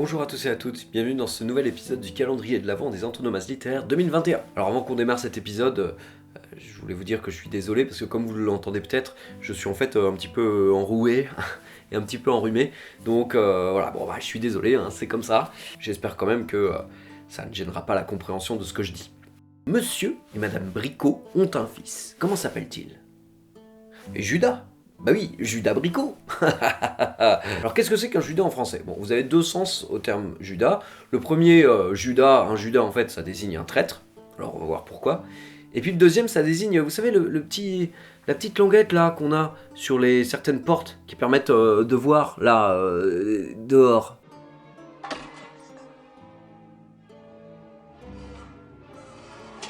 Bonjour à tous et à toutes, bienvenue dans ce nouvel épisode du calendrier de l'Avent des Antonomases littéraires 2021. Alors avant qu'on démarre cet épisode, je voulais vous dire que je suis désolé parce que comme vous l'entendez peut-être, je suis en fait un petit peu enroué et un petit peu enrhumé. Donc voilà, je suis désolé, c'est comme ça. J'espère quand même que ça ne gênera pas la compréhension de ce que je dis. Monsieur et Madame Bricot ont un fils. Comment s'appelle-t-il ? Et Judas. Bah oui, Judas Bricot. Alors qu'est-ce que c'est qu'un Judas en français ? Bon, vous avez deux sens au terme Judas. Le premier, Judas, un Judas en fait, ça désigne un traître. Alors on va voir pourquoi. Et puis le deuxième, ça désigne, vous savez, la petite languette là qu'on a sur certaines portes qui permettent de voir là dehors.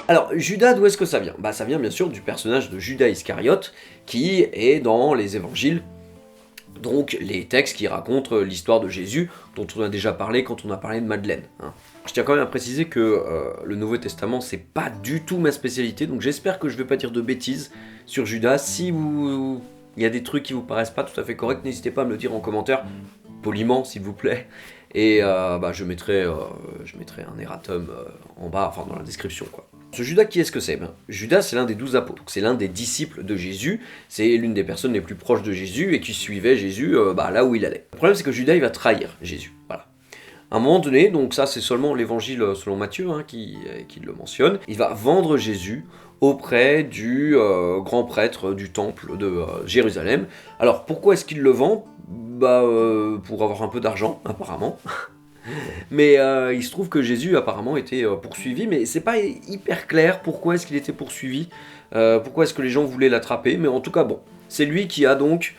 Alors, Judas, d'où est-ce que ça vient ? Bah, ça vient bien sûr du personnage de Judas Iscariote, qui est dans les évangiles, donc les textes qui racontent l'histoire de Jésus, dont on a déjà parlé quand on a parlé de Madeleine. Je tiens quand même à préciser que le Nouveau Testament, c'est pas du tout ma spécialité, donc j'espère que je vais pas dire de bêtises sur Judas. Si il y a des trucs qui vous paraissent pas tout à fait corrects, n'hésitez pas à me le dire en commentaire, poliment s'il vous plaît. Et je mettrai un erratum en bas, enfin dans la description quoi. Ce Judas, qui est-ce que c'est ? Judas, c'est l'un des 12 apôtres, donc c'est l'un des disciples de Jésus, c'est l'une des personnes les plus proches de Jésus et qui suivait Jésus là où il allait. Le problème, c'est que Judas, il va trahir Jésus, voilà. À un moment donné, donc ça c'est seulement l'évangile selon Matthieu qui le mentionne, il va vendre Jésus auprès du grand prêtre du temple de Jérusalem. Alors pourquoi est-ce qu'il le vend ? Pour avoir un peu d'argent, apparemment. Mais il se trouve que Jésus apparemment était poursuivi, mais c'est pas hyper clair pourquoi est-ce qu'il était poursuivi, pourquoi est-ce que les gens voulaient l'attraper, mais en tout cas bon, c'est lui qui a donc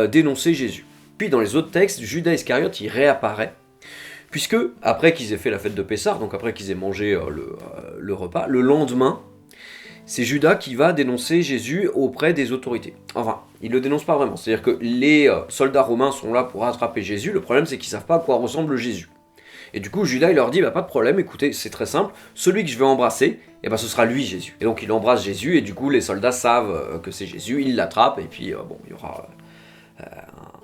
dénoncé Jésus. Puis dans les autres textes, Judas Iscariote il réapparaît, puisque après qu'ils aient fait la fête de Pessah, donc après qu'ils aient mangé le repas, le lendemain, c'est Judas qui va dénoncer Jésus auprès des autorités. Enfin, il le dénonce pas vraiment, c'est-à-dire que les soldats romains sont là pour attraper Jésus, le problème c'est qu'ils savent pas à quoi ressemble Jésus. Et du coup, Judas, il leur dit, pas de problème, écoutez, c'est très simple, celui que je vais embrasser, ce sera lui, Jésus. Et donc, il embrasse Jésus, et du coup, les soldats savent que c'est Jésus, ils l'attrapent, et puis, il y aura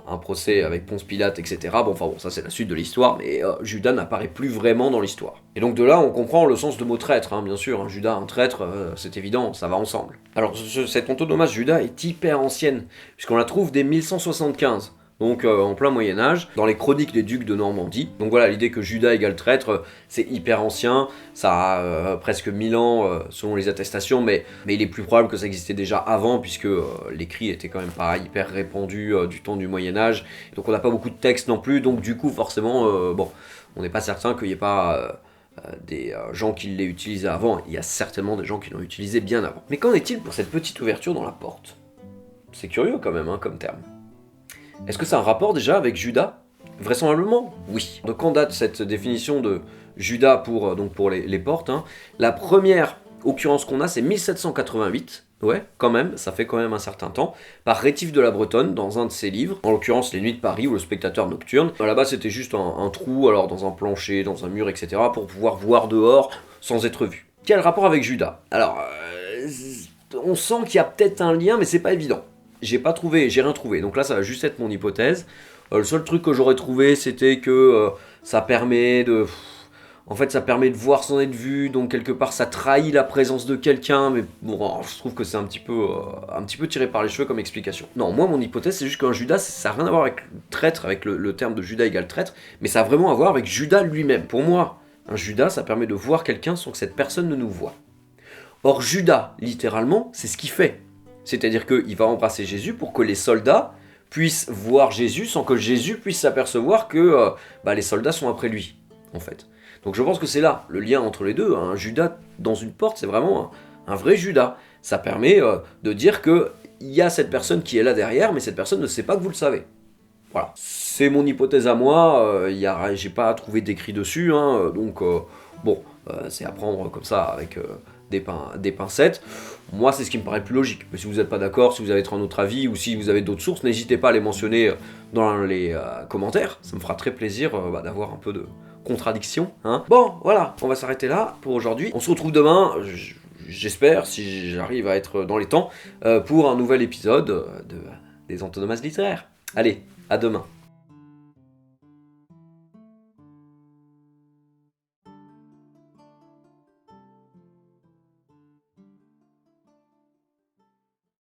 un procès avec Ponce Pilate, etc. Ça, c'est la suite de l'histoire, mais Judas n'apparaît plus vraiment dans l'histoire. Et donc, de là, on comprend le sens de mot traître, bien sûr, Judas, un traître, c'est évident, ça va ensemble. Alors, cette antonomase Judas est hyper ancienne, puisqu'on la trouve dès 1175. Donc en plein Moyen-Âge, dans les chroniques des ducs de Normandie. Donc voilà, l'idée que Judas égale traître, c'est hyper ancien, ça a presque 1000 ans selon les attestations, mais il est plus probable que ça existait déjà avant, puisque l'écrit était quand même pas hyper répandu du temps du Moyen-Âge, donc on n'a pas beaucoup de textes non plus, donc du coup forcément, on n'est pas certain qu'il n'y ait pas des gens qui l'aient utilisé avant, il y a certainement des gens qui l'ont utilisé bien avant. Mais qu'en est-il pour cette petite ouverture dans la porte ? C'est curieux quand même comme terme. Est-ce que c'est un rapport déjà avec Judas ? Vraisemblablement, oui. De quand date cette définition de Judas pour les portes ? La première occurrence qu'on a, c'est 1788. Ouais, quand même, ça fait quand même un certain temps. Par Rétif de la Bretonne, dans un de ses livres, en l'occurrence Les Nuits de Paris ou Le Spectateur Nocturne. Là-bas, c'était juste un trou, alors dans un plancher, dans un mur, etc., pour pouvoir voir dehors sans être vu. Quel rapport avec Judas ? Alors, on sent qu'il y a peut-être un lien, mais c'est pas évident. J'ai rien trouvé, donc là ça va juste être mon hypothèse. Le seul truc que j'aurais trouvé, c'était que ça permet de voir sans être vu, donc quelque part ça trahit la présence de quelqu'un, mais bon, je trouve que c'est un petit peu tiré par les cheveux comme explication. Non, moi mon hypothèse c'est juste qu'un Judas, ça n'a rien à voir avec traître, avec le terme de Judas égale traître, mais ça a vraiment à voir avec Judas lui-même. Pour moi, un Judas, ça permet de voir quelqu'un sans que cette personne ne nous voie. Or Judas, littéralement, c'est ce qu'il fait. C'est-à-dire qu'il va embrasser Jésus pour que les soldats puissent voir Jésus sans que Jésus puisse s'apercevoir que les soldats sont après lui, en fait. Donc je pense que c'est là le lien entre les deux. Un Judas dans une porte, c'est vraiment un vrai Judas. Ça permet de dire qu'il y a cette personne qui est là derrière, mais cette personne ne sait pas que vous le savez. Voilà. C'est mon hypothèse à moi, j'ai pas trouvé d'écrit dessus, c'est à prendre comme ça avec des pincettes. Moi, c'est ce qui me paraît le plus logique. Mais si vous n'êtes pas d'accord, si vous avez un autre avis, ou si vous avez d'autres sources, n'hésitez pas à les mentionner dans les commentaires. Ça me fera très plaisir d'avoir un peu de contradiction. Bon, voilà, on va s'arrêter là pour aujourd'hui. On se retrouve demain, j'espère, si j'arrive à être dans les temps, pour un nouvel épisode des Antonomases littéraires. Allez, à demain.